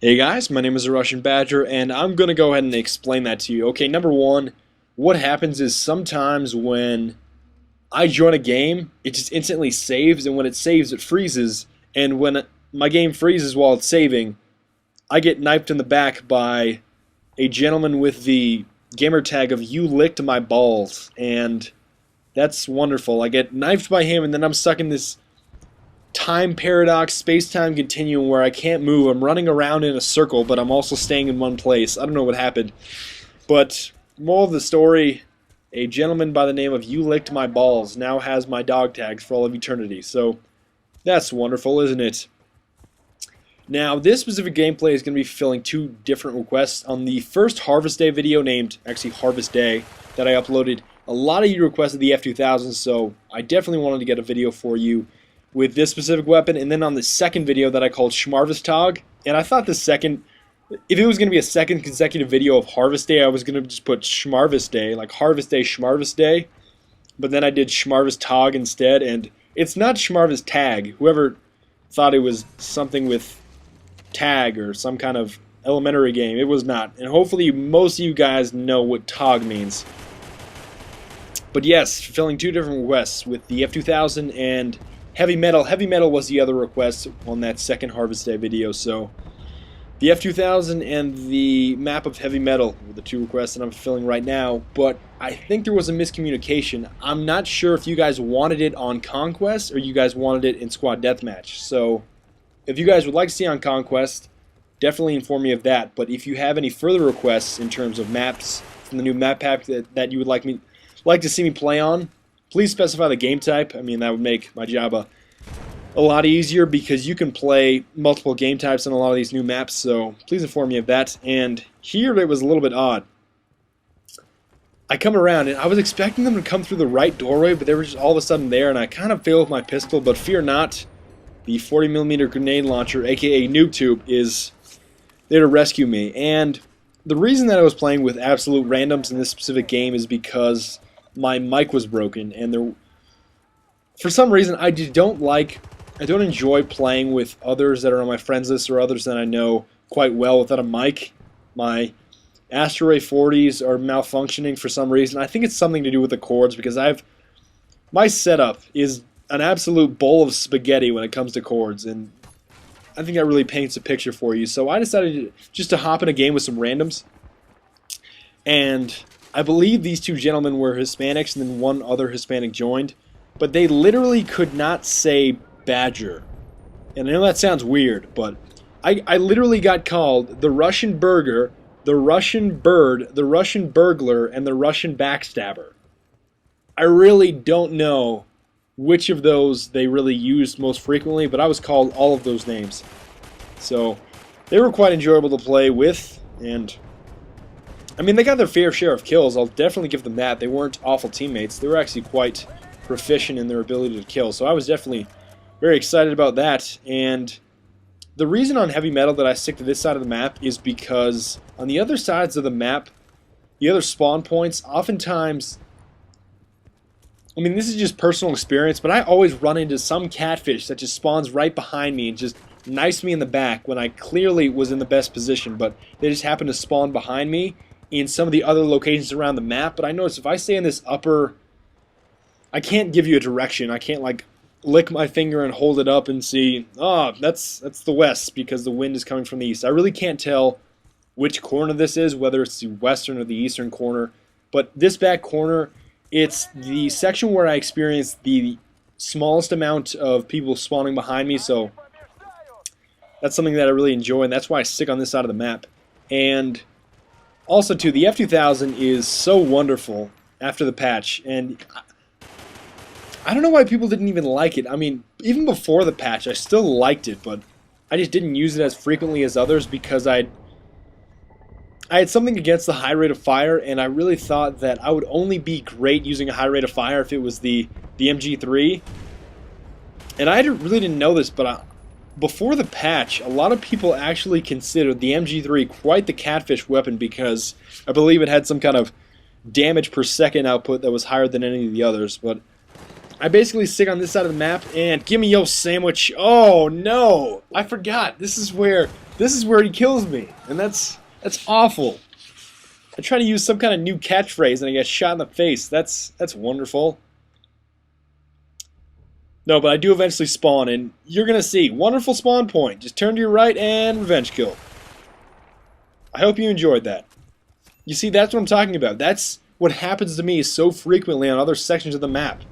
Hey guys, my name is the Russian Badger, and I'm going to go ahead and explain that to you. Okay, number one, what happens is sometimes when I join a game, it just instantly saves, and when it saves, it freezes, and when my game freezes while it's saving, I get knifed in the back by a gentleman with the gamer tag of "You licked my balls," and that's wonderful. I get knifed by him, and then I'm stuck in this time paradox, space-time continuum where I can't move. I'm running around in a circle, but I'm also staying in one place. I don't know what happened. But, moral of the story, a gentleman by the name of You Licked My Balls now has my dog tags for all of eternity. So, that's wonderful, isn't it? Now, this specific gameplay is going to be fulfilling two different requests. On the first Harvest Day video, named, actually, Harvest Day, that I uploaded, a lot of you requested the F2000, so I definitely wanted to get a video for you with this specific weapon. And then on the second video that I called Schmarvestag, and I thought the second, if it was going to be a second consecutive video of Harvest Day, I was going to just put Schmarvest Day, like Harvest Day, Schmarvest Day, but then I did Schmarvestag instead, and it's not Schmarvestag. Whoever thought it was something with tag or some kind of elementary game, it was not. And hopefully most of you guys know what tag means. But yes, fulfilling two different requests with the F2000 and Heavy Metal. Heavy Metal was the other request on that second Harvest Day video, so the F2000 and the map of Heavy Metal were the two requests that I'm fulfilling right now, but I think there was a miscommunication. I'm not sure if you guys wanted it on Conquest or you guys wanted it in Squad Deathmatch, so if you guys would like to see it on Conquest, definitely inform me of that. But if you have any further requests in terms of maps from the new map pack that you would like to see me play on, please specify the game type. I mean, that would make my job a lot easier because you can play multiple game types on a lot of these new maps, so please inform me of that. And here it was a little bit odd. I come around, and I was expecting them to come through the right doorway, but they were just all of a sudden there, and I kind of failed with my pistol, but fear not, the 40mm grenade launcher, aka Noob Tube, is there to rescue me. And the reason that I was playing with absolute randoms in this specific game is because my mic was broken, and for some reason I don't enjoy playing with others that are on my friends list or others that I know quite well without a mic. My Astro Ray 40s are malfunctioning for some reason. I think it's something to do with the cords because my setup is an absolute bowl of spaghetti when it comes to cords, and I think that really paints a picture for you. So I decided just to hop in a game with some randoms, and I believe these two gentlemen were Hispanics, and then one other Hispanic joined, but they literally could not say Badger. And I know that sounds weird, but I literally got called the Russian Burger, the Russian Bird, the Russian Burglar, and the Russian Backstabber. I really don't know which of those they really used most frequently, but I was called all of those names. So they were quite enjoyable to play with, and I mean, they got their fair share of kills. I'll definitely give them that. They weren't awful teammates. They were actually quite proficient in their ability to kill, so I was definitely very excited about that. And the reason on Heavy Metal that I stick to this side of the map is because on the other sides of the map, the other spawn points, oftentimes, I mean, this is just personal experience, but I always run into some catfish that just spawns right behind me and just knifes me in the back when I clearly was in the best position, but they just happen to spawn behind me in some of the other locations around the map. But I notice if I stay in this upper, I can't give you a direction. I can't like lick my finger and hold it up and see, oh, that's the west because the wind is coming from the east. I really can't tell which corner this is, whether it's the western or the eastern corner. But this back corner, it's the section where I experienced the smallest amount of people spawning behind me, so that's something that I really enjoy, and that's why I stick on this side of the map. And also, too, the F2000 is so wonderful after the patch, and I don't know why people didn't even like it. I mean, even before the patch, I still liked it, but I just didn't use it as frequently as others because I had something against the high rate of fire, and I really thought that I would only be great using a high rate of fire if it was the MG3. And I really didn't know this, but before the patch, a lot of people actually considered the MG3 quite the catfish weapon because I believe it had some kind of damage per second output that was higher than any of the others. But I basically stick on this side of the map, and give me your sandwich. Oh no, I forgot. This is where This is where he kills me, and that's awful. I try to use some kind of new catchphrase, and I get shot in the face. That's wonderful. No, but I do eventually spawn, and you're gonna see wonderful spawn point. Just turn to your right and revenge kill. I hope you enjoyed that. You see, that's what I'm talking about. That's what happens to me so frequently on other sections of the map.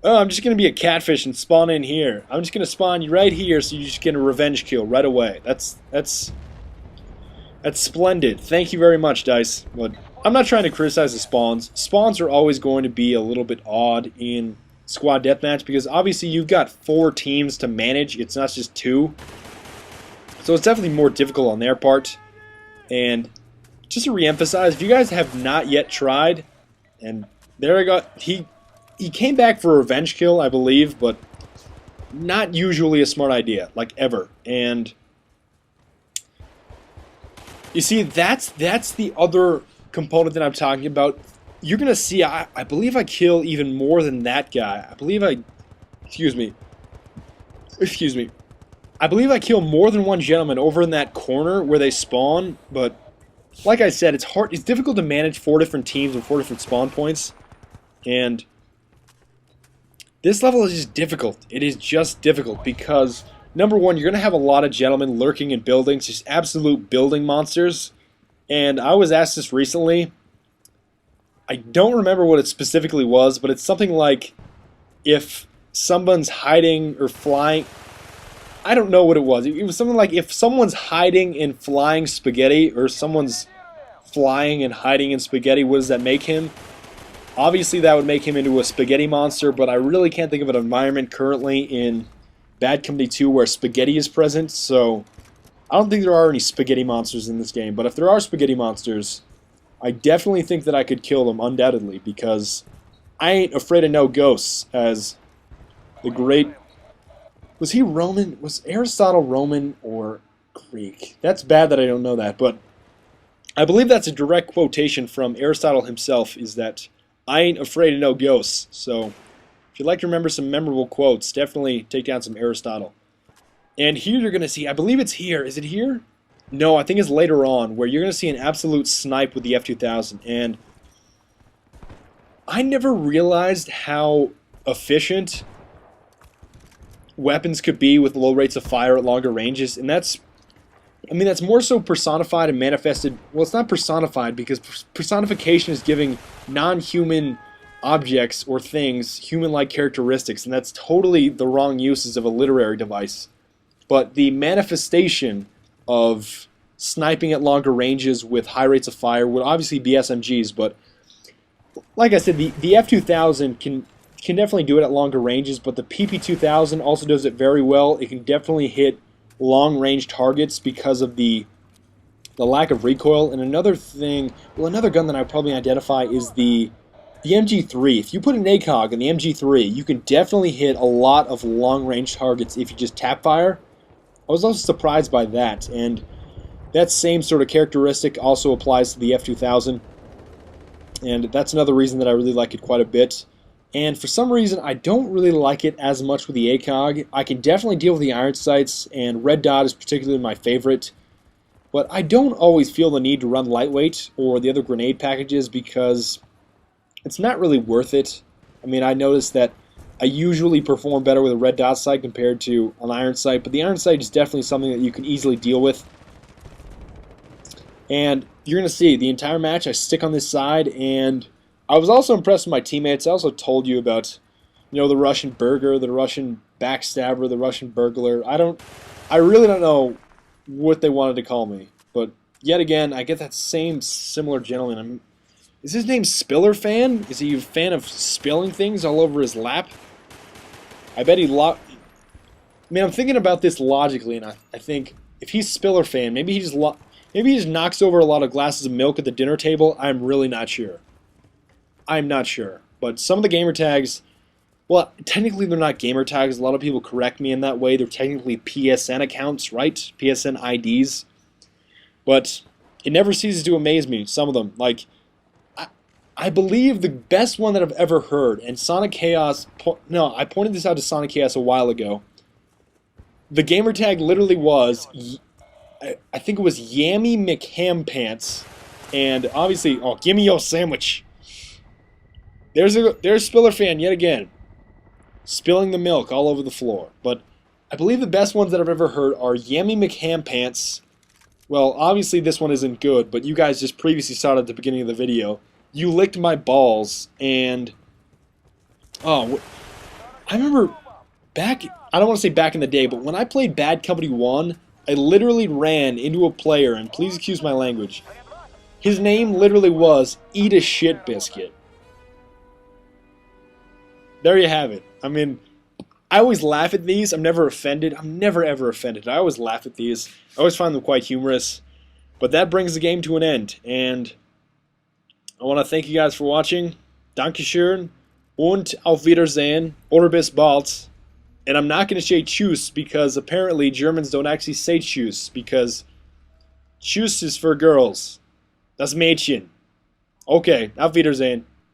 Oh, I'm just going to be a catfish and spawn in here. I'm just going to spawn you right here so you just get a revenge kill right away. That's splendid. Thank you very much, Dice. But I'm not trying to criticize the spawns. Spawns are always going to be a little bit odd in squad deathmatch because obviously you've got 4 teams to manage. It's not just 2. So it's definitely more difficult on their part. And just to re-emphasize, if you guys have not yet tried, and there I go, he came back for a revenge kill, I believe, but not usually a smart idea, like ever. And you see, that's the other component that I'm talking about. You're gonna see, I believe I kill even more than that guy. I believe I believe I kill more than one gentleman over in that corner where they spawn, but like I said, it's difficult to manage 4 different teams and 4 different spawn points, and this level is just difficult. It is just difficult because, number one, you're going to have a lot of gentlemen lurking in buildings, just absolute building monsters. And I was asked this recently. I don't remember what it specifically was, but it's something like if someone's hiding or flying. I don't know what it was. It was something like if someone's hiding in flying spaghetti or someone's flying and hiding in spaghetti, what does that make him? Obviously, that would make him into a spaghetti monster, but I really can't think of an environment currently in Bad Company 2 where spaghetti is present, so I don't think there are any spaghetti monsters in this game. But if there are spaghetti monsters, I definitely think that I could kill them, undoubtedly, because I ain't afraid of no ghosts, as the great... Was he Roman? Was Aristotle Roman or Greek? That's bad that I don't know that, but I believe that's a direct quotation from Aristotle himself, is that I ain't afraid of no ghosts. So if you'd like to remember some memorable quotes, definitely take down some Aristotle. And here you're going to see, I believe it's here. Is it here? No, I think it's later on, where you're going to see an absolute snipe with the F2000. And I never realized how efficient weapons could be with low rates of fire at longer ranges. And that's more so personified and manifested. Well, it's not personified because personification is giving non-human objects or things human-like characteristics, and that's totally the wrong uses of a literary device. But the manifestation of sniping at longer ranges with high rates of fire would obviously be SMGs, but like I said, the F2000 can definitely do it at longer ranges, but the PP2000 also does it very well. It can definitely hit long-range targets because of the lack of recoil. And another thing, well, another gun that I probably identify is the MG3. If you put an ACOG in the MG3, you can definitely hit a lot of long-range targets if you just tap fire. I was also surprised by that, and that same sort of characteristic also applies to the F2000, and that's another reason that I really like it quite a bit. And for some reason, I don't really like it as much with the ACOG. I can definitely deal with the iron sights, and red dot is particularly my favorite. But I don't always feel the need to run lightweight or the other grenade packages because it's not really worth it. I mean, I noticed that I usually perform better with a red dot sight compared to an iron sight, but the iron sight is definitely something that you can easily deal with. And you're going to see the entire match I stick on this side, and I was also impressed with my teammates. I also told you about, the Russian burger, the Russian backstabber, the Russian burglar. I really don't know what they wanted to call me, but yet again, I get that same similar gentleman. Is his name Spiller Fan? Is he a fan of spilling things all over his lap? I bet I'm thinking about this logically, and I think if he's Spiller Fan, maybe he just knocks over a lot of glasses of milk at the dinner table. I'm really not sure. I'm not sure. But some of the gamer tags, well, technically they're not gamer tags. A lot of people correct me in that way. They're technically PSN accounts, right? PSN IDs. But it never ceases to amaze me, some of them. Like, I believe the best one that I've ever heard, and Sonic Chaos, I pointed this out to Sonic Chaos a while ago. The gamer tag literally was, I think it was Yammy McHampants, and obviously, oh, give me your sandwich. There's Spiller fan yet again, spilling the milk all over the floor. But I believe the best ones that I've ever heard are Yammy McHampants. Well, obviously this one isn't good, but you guys just previously saw it at the beginning of the video. You licked my balls, and oh, I remember back. I don't want to say back in the day, but when I played Bad Company 1, I literally ran into a player, and please excuse my language. His name literally was Eat a Shit Biscuit. There you have it. I mean, I always laugh at these. I'm never offended. I'm never ever offended. I always laugh at these. I always find them quite humorous. But that brings the game to an end. And I want to thank you guys for watching. Dankeschön und auf Wiedersehen oder bis bald. And I'm not going to say tschüss because apparently Germans don't actually say tschüss because tschüss is for girls. Das Mädchen. Okay, auf Wiedersehen.